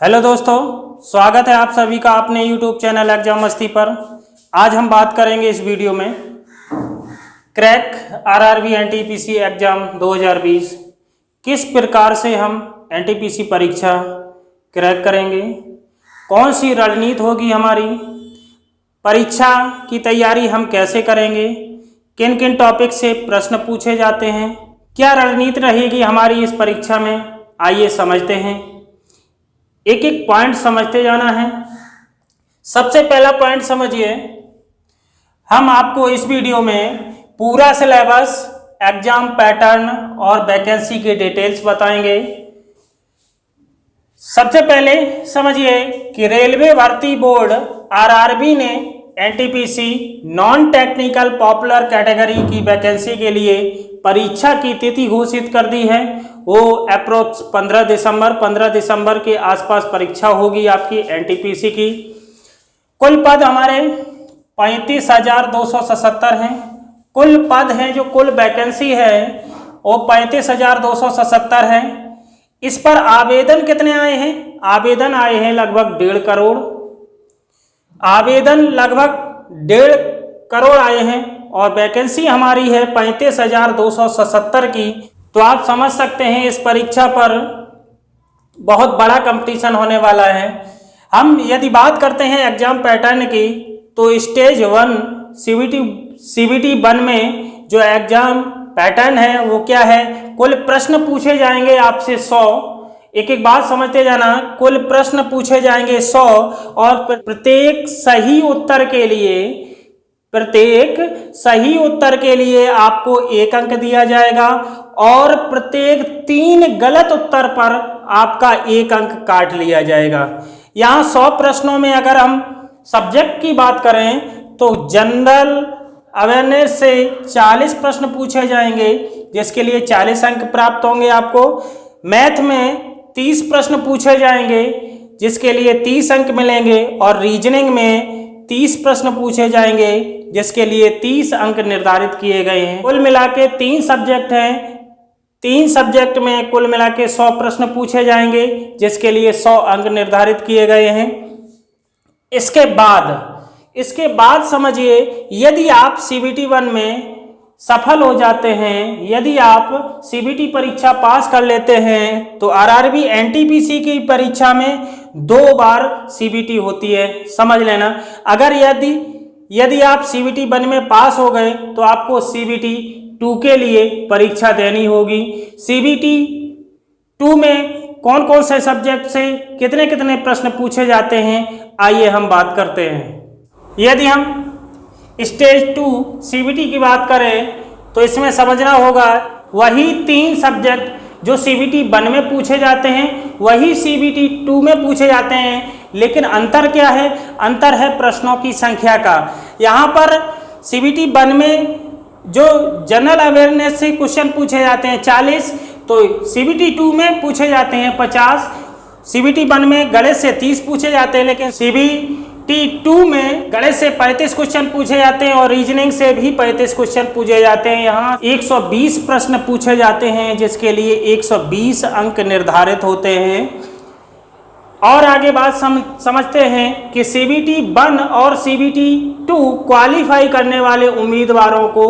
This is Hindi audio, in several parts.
हेलो दोस्तों, स्वागत है आप सभी का अपने YouTube चैनल एग्जाम मस्ती पर। आज हम बात करेंगे इस वीडियो में क्रैक आरआरबी एनटीपीसी एग्जाम 2020 किस प्रकार से हम एनटीपीसी परीक्षा क्रैक करेंगे, कौन सी रणनीति होगी हमारी, परीक्षा की तैयारी हम कैसे करेंगे, किन किन टॉपिक से प्रश्न पूछे जाते हैं, क्या रणनीति रहेगी हमारी इस परीक्षा में, आइए समझते हैं। एक एक पॉइंट समझते जाना है। सबसे पहला पॉइंट समझिए, हम आपको इस वीडियो में पूरा सिलेबस, एग्जाम पैटर्न और वैकेंसी के डिटेल्स बताएंगे। सबसे पहले समझिए कि रेलवे भर्ती बोर्ड आरआरबी ने NTPC non technical popular category की वैकेंसी के लिए परीक्षा की तिथि घोषित कर दी है। वो अप्रोक्स 15 दिसंबर के आसपास परीक्षा होगी आपकी एनटीपीसी की। कुल पद हमारे 35,277 हैं। कुल पद हैं, जो कुल वैकेंसी है वो 35,277 है। इस पर आवेदन कितने आए हैं? आवेदन आए हैं लगभग 1.5 करोड़। आवेदन लगभग 1.5 करोड़ आए हैं और वैकेंसी हमारी है 35,277 की। तो आप समझ सकते हैं इस परीक्षा पर बहुत बड़ा कंपटीशन होने वाला है। हम यदि बात करते हैं एग्जाम पैटर्न की, तो स्टेज 1 सीबीटी 1 में जो एग्जाम पैटर्न है वो क्या है? कुल प्रश्न पूछे जाएंगे आपसे 100। एक एक बात समझते जाना। कुल प्रश्न पूछे जाएंगे 100 और प्रत्येक सही उत्तर के लिए आपको 1 अंक दिया जाएगा और प्रत्येक 3 गलत उत्तर पर आपका 1 अंक काट लिया जाएगा। यहाँ 100 प्रश्नों में अगर हम सब्जेक्ट की बात करें तो जनरल अवेयरनेस से 40 प्रश्न पूछे जाएंगे, जिसके लिए 40 अंक प्राप्त होंगे आपको। मैथ में 30 प्रश्न पूछे जाएंगे, जिसके लिए 30 अंक मिलेंगे और रीजनिंग में 30 प्रश्न पूछे जाएंगे, जिसके लिए 30 अंक निर्धारित किए गए हैं। कुल मिला के 3 सब्जेक्ट हैं। 3 सब्जेक्ट में कुल मिला के 100 प्रश्न पूछे जाएंगे, जिसके लिए 100 अंक निर्धारित किए गए हैं। इसके बाद समझिए, यदि आप सीबीटी 1 में सफल हो जाते हैं, यदि आप सीबीटी परीक्षा पास कर लेते हैं, तो आरआरबी एनटीपीसी की परीक्षा में 2 बार सीबीटी होती है, समझ लेना। अगर यदि आप सीबीटी 1 में पास हो गए तो आपको सीबीटी 2 के लिए परीक्षा देनी होगी। सीबीटी 2 में कौन कौन से सब्जेक्ट से कितने कितने प्रश्न पूछे जाते हैं, आइए हम बात करते हैं। यदि हम स्टेज 2 सीबीटी की बात करें तो इसमें समझना होगा वही 3 सब्जेक्ट जो सीबीटी 1 में पूछे जाते हैं वही सीबीटी 2 में पूछे जाते हैं, लेकिन अंतर क्या है? अंतर है प्रश्नों की संख्या का। यहाँ पर सीबीटी 1 में जो जनरल अवेयरनेस से क्वेश्चन पूछे जाते हैं 40, तो सीबीटी 2 में पूछे जाते हैं 50। सीबीटी 1 में गणित से 30 पूछे जाते हैं, लेकिन सीबीटी 2 में गणित से 35 क्वेश्चन पूछे जाते हैं और रीजनिंग से भी 35 क्वेश्चन पूछे जाते हैं। यहाँ 120 प्रश्न पूछे जाते हैं, जिसके लिए 120 अंक निर्धारित होते हैं। और आगे बात समझते हैं कि सीबीटी 1 और सीबीटी 2 क्वालिफाई करने वाले उम्मीदवारों को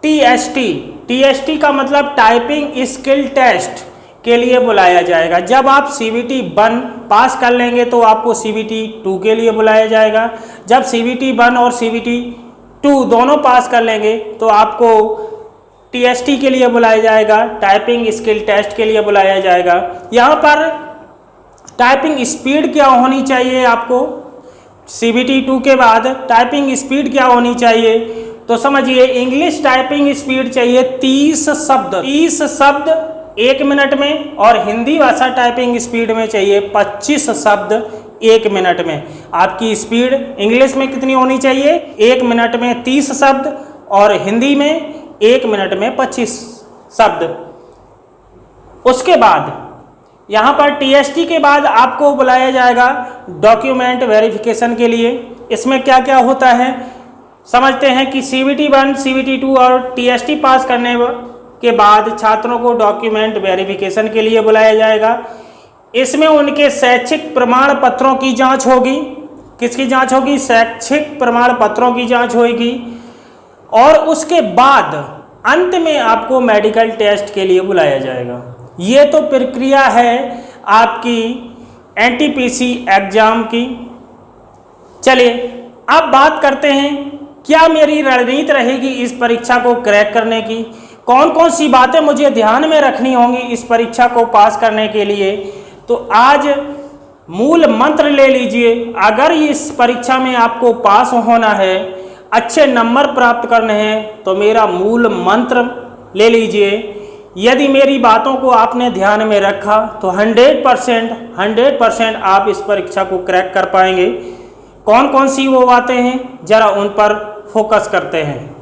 टीएसटी का मतलब टाइपिंग स्किल टेस्ट के लिए बुलाया जाएगा। जब आप सीबीटी 1 पास कर लेंगे तो आपको सीबीटी 2 के लिए बुलाया जाएगा। जब सीबीटी 1 और सीबीटी 2 दोनों पास कर लेंगे तो आपको टीएसटी के लिए बुलाया जाएगा, टाइपिंग स्किल टेस्ट के लिए बुलाया जाएगा। यहाँ पर टाइपिंग स्पीड क्या होनी चाहिए आपको? सीबीटी 2 के बाद टाइपिंग स्पीड क्या होनी चाहिए? तो समझिए, इंग्लिश टाइपिंग स्पीड चाहिए 30 शब्द 1 मिनट में, और हिंदी भाषा टाइपिंग स्पीड में चाहिए 25 शब्द 1 मिनट में। आपकी स्पीड इंग्लिश में कितनी होनी चाहिए? 1 मिनट में 30 शब्द और हिंदी में 1 मिनट में 25 शब्द। उसके बाद यहाँ पर टीएसटी के बाद आपको बुलाया जाएगा डॉक्यूमेंट वेरिफिकेशन के लिए। इसमें क्या क्या होता है समझते हैं कि सीबीटी 1, सीबीटी 2 और टीएसटी पास करने के बाद छात्रों को डॉक्यूमेंट वेरिफिकेशन के लिए बुलाया जाएगा। इसमें उनके शैक्षिक प्रमाण पत्रों की जांच होगी। किसकी जांच होगी? शैक्षिक प्रमाण पत्रों की जांच होगी। और उसके बाद अंत में आपको मेडिकल टेस्ट के लिए बुलाया जाएगा। ये तो प्रक्रिया है आपकी एनटीपीसी एग्जाम की। चलिए अब बात करते हैं क्या मेरी रणनीति रहेगी इस परीक्षा को क्रैक करने की, कौन कौन सी बातें मुझे ध्यान में रखनी होंगी इस परीक्षा को पास करने के लिए। तो आज मूल मंत्र ले लीजिए। अगर इस परीक्षा में आपको पास होना है, अच्छे नंबर प्राप्त करने हैं, तो मेरा मूल मंत्र ले लीजिए। यदि मेरी बातों को आपने ध्यान में रखा तो 100% आप इस परीक्षा को क्रैक कर पाएंगे। कौन कौन सी वो बातें हैं, जरा उन पर फोकस करते हैं।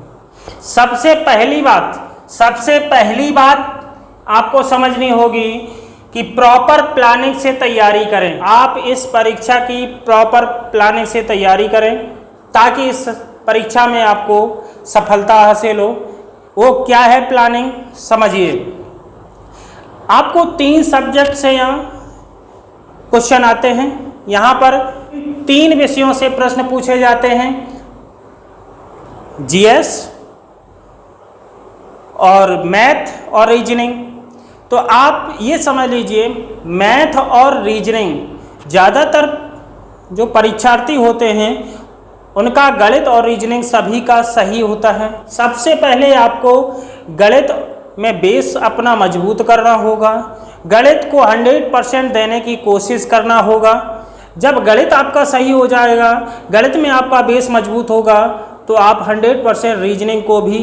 सबसे पहली बात आपको समझनी होगी कि प्रॉपर प्लानिंग से तैयारी करें। आप इस परीक्षा की प्रॉपर प्लानिंग से तैयारी करें ताकि इस परीक्षा में आपको सफलता हासिल हो। वो क्या है प्लानिंग, समझिए। आपको 3 सब्जेक्ट से यहाँ क्वेश्चन आते हैं। यहाँ पर 3 विषयों से प्रश्न पूछे जाते हैं, जीएस और मैथ और रीजनिंग। तो आप ये समझ लीजिए, मैथ और रीजनिंग ज़्यादातर जो परीक्षार्थी होते हैं उनका गणित और रीजनिंग सभी का सही होता है। सबसे पहले आपको गणित में बेस अपना मजबूत करना होगा, गणित को 100% देने की कोशिश करना होगा। जब गणित आपका सही हो जाएगा, गणित में आपका बेस मजबूत होगा, तो आप 100% रीजनिंग को भी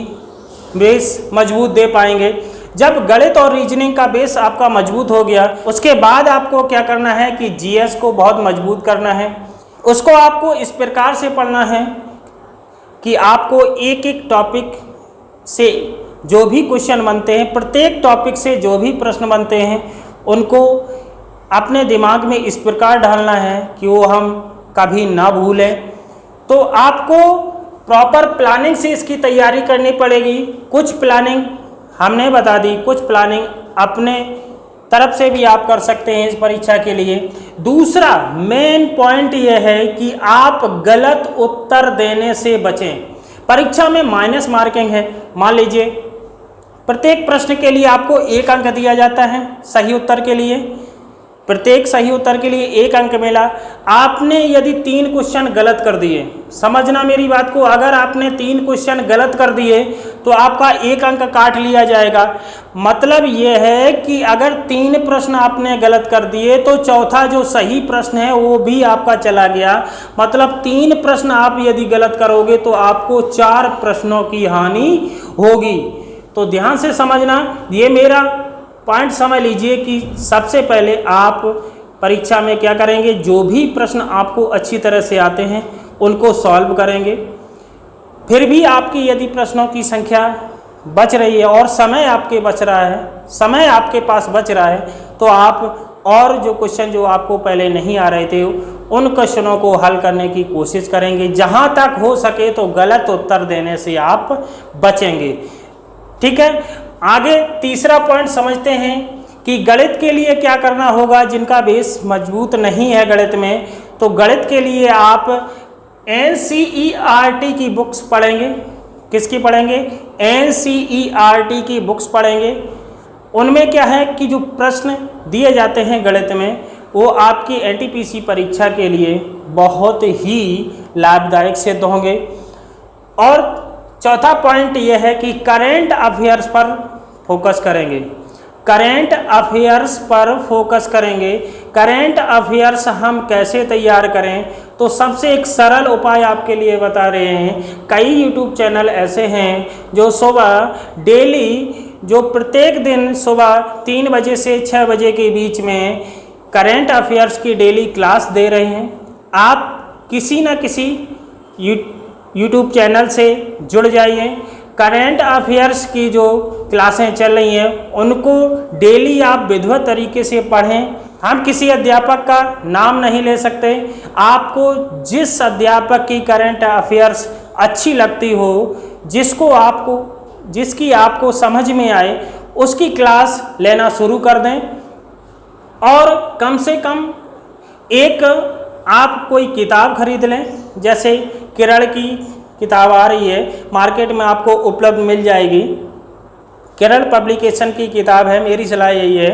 बेस मजबूत दे पाएंगे। जब गणित और रीजनिंग का बेस आपका मजबूत हो गया, उसके बाद आपको क्या करना है कि जीएस को बहुत मजबूत करना है। उसको आपको इस प्रकार से पढ़ना है कि आपको एक एक टॉपिक से जो भी क्वेश्चन बनते हैं, प्रत्येक टॉपिक से जो भी प्रश्न बनते हैं, उनको अपने दिमाग में इस प्रकार डालना है कि वो हम कभी ना भूलें। तो आपको प्रॉपर प्लानिंग से इसकी तैयारी करनी पड़ेगी। कुछ प्लानिंग हमने बता दी, कुछ प्लानिंग अपने तरफ से भी आप कर सकते हैं इस परीक्षा के लिए। दूसरा मेन पॉइंट यह है कि आप गलत उत्तर देने से बचें। परीक्षा में माइनस मार्किंग है। मान लीजिए प्रत्येक प्रश्न के लिए आपको 1 अंक दिया जाता है, सही उत्तर के लिए प्रत्येक सही उत्तर के लिए 1 अंक मिला। आपने यदि 3 क्वेश्चन गलत कर दिए, समझना मेरी बात को, अगर आपने 3 क्वेश्चन गलत कर दिए तो आपका 1 अंक काट लिया जाएगा। मतलब यह है कि अगर 3 प्रश्न आपने गलत कर दिए तो चौथा जो सही प्रश्न है वो भी आपका चला गया। मतलब 3 प्रश्न आप यदि गलत करोगे तो आपको 4 प्रश्नों की हानि होगी। तो ध्यान से समझना, ये मेरा पॉइंट समझ लीजिए कि सबसे पहले आप परीक्षा में क्या करेंगे, जो भी प्रश्न आपको अच्छी तरह से आते हैं उनको सॉल्व करेंगे। फिर भी आपकी यदि प्रश्नों की संख्या बच रही है और समय आपके बच रहा है, समय आपके पास बच रहा है, तो आप और जो क्वेश्चन जो आपको पहले नहीं आ रहे थे उन क्वेश्चनों को हल करने की कोशिश करेंगे। जहाँ तक हो सके तो गलत उत्तर देने से आप बचेंगे। ठीक है, आगे तीसरा पॉइंट समझते हैं कि गणित के लिए क्या करना होगा। जिनका बेस मजबूत नहीं है गणित में, तो गणित के लिए आप NCERT की बुक्स पढ़ेंगे। किसकी पढ़ेंगे? NCERT की बुक्स पढ़ेंगे। उनमें क्या है कि जो प्रश्न दिए जाते हैं गणित में वो आपकी NTPC परीक्षा के लिए बहुत ही लाभदायक सिद्ध होंगे। और चौथा पॉइंट यह है कि करेंट अफेयर्स पर फोकस करेंगे। करेंट अफेयर्स पर फोकस करेंगे। करेंट अफेयर्स हम कैसे तैयार करें, तो सबसे एक सरल उपाय आपके लिए बता रहे हैं। कई यूट्यूब चैनल ऐसे हैं जो सुबह डेली, जो प्रत्येक दिन सुबह 3 बजे से 6 बजे के बीच में करेंट अफेयर्स की डेली क्लास दे रहे हैं। आप किसी न किसी यूट्यूब चैनल से जुड़ जाइए। करेंट अफेयर्स की जो क्लासें चल रही हैं उनको डेली आप विधिवत तरीके से पढ़ें। हम किसी अध्यापक का नाम नहीं ले सकते। आपको जिस अध्यापक की करेंट अफेयर्स अच्छी लगती हो, जिसकी आपको समझ में आए, उसकी क्लास लेना शुरू कर दें। और कम से कम एक आप कोई किताब खरीद लें, जैसे केरल की किताब आ रही है मार्केट में, आपको उपलब्ध मिल जाएगी। केरल पब्लिकेशन की किताब है। मेरी सलाह यही है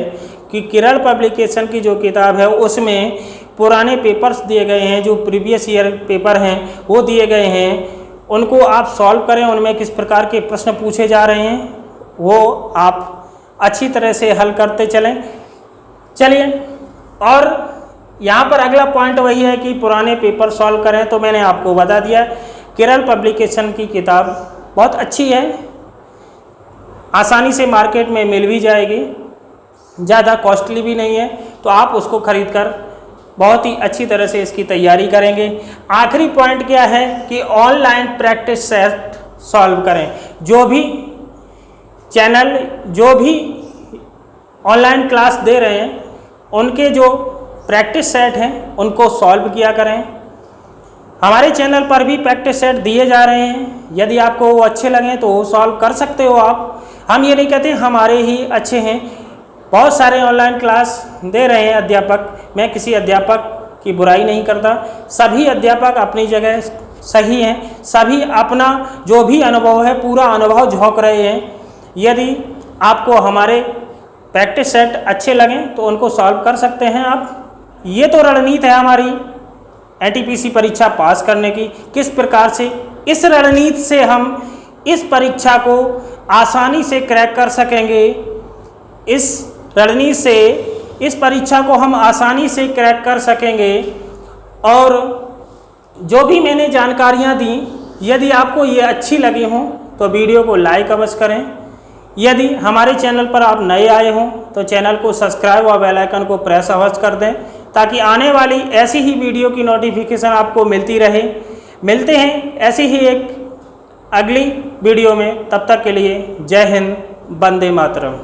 कि केरल पब्लिकेशन की जो किताब है उसमें पुराने पेपर्स दिए गए हैं, जो प्रीवियस ईयर पेपर हैं वो दिए गए हैं, उनको आप सॉल्व करें। उनमें किस प्रकार के प्रश्न पूछे जा रहे हैं वो आप अच्छी तरह से हल करते चलें। चलिए, और यहाँ पर अगला पॉइंट वही है कि पुराने पेपर सॉल्व करें। तो मैंने आपको बता दिया केरल पब्लिकेशन की किताब बहुत अच्छी है, आसानी से मार्केट में मिल भी जाएगी, ज़्यादा कॉस्टली भी नहीं है, तो आप उसको खरीद कर बहुत ही अच्छी तरह से इसकी तैयारी करेंगे। आखिरी पॉइंट क्या है कि ऑनलाइन प्रैक्टिस सेट सॉल्व करें। जो भी चैनल, जो भी ऑनलाइन क्लास दे रहे हैं, उनके जो प्रैक्टिस सेट हैं उनको सॉल्व किया करें। हमारे चैनल पर भी प्रैक्टिस सेट दिए जा रहे हैं, यदि आपको वो अच्छे लगें तो वो सॉल्व कर सकते हो आप। हम ये नहीं कहते हमारे ही अच्छे हैं, बहुत सारे ऑनलाइन क्लास दे रहे हैं अध्यापक। मैं किसी अध्यापक की बुराई नहीं करता, सभी अध्यापक अपनी जगह सही हैं, सभी अपना जो भी अनुभव है पूरा अनुभव झोंक रहे हैं। यदि आपको हमारे प्रैक्टिस सेट अच्छे लगें तो उनको सॉल्व कर सकते हैं आप। ये तो रणनीति है हमारी एनटीपीसी परीक्षा पास करने की। किस प्रकार से इस रणनीति से हम इस परीक्षा को आसानी से क्रैक कर सकेंगे, इस रणनीति से इस परीक्षा को हम आसानी से क्रैक कर सकेंगे। और जो भी मैंने जानकारियाँ दी, यदि आपको ये अच्छी लगी हों तो वीडियो को लाइक अवश्य करें। यदि हमारे चैनल पर आप नए आए हों तो चैनल को सब्सक्राइब और बेल आइकन को प्रेस अवश्य कर दें, ताकि आने वाली ऐसी ही वीडियो की नोटिफिकेशन आपको मिलती रहे। मिलते हैं ऐसी ही एक अगली वीडियो में, तब तक के लिए जय हिंद, वंदे मातरम।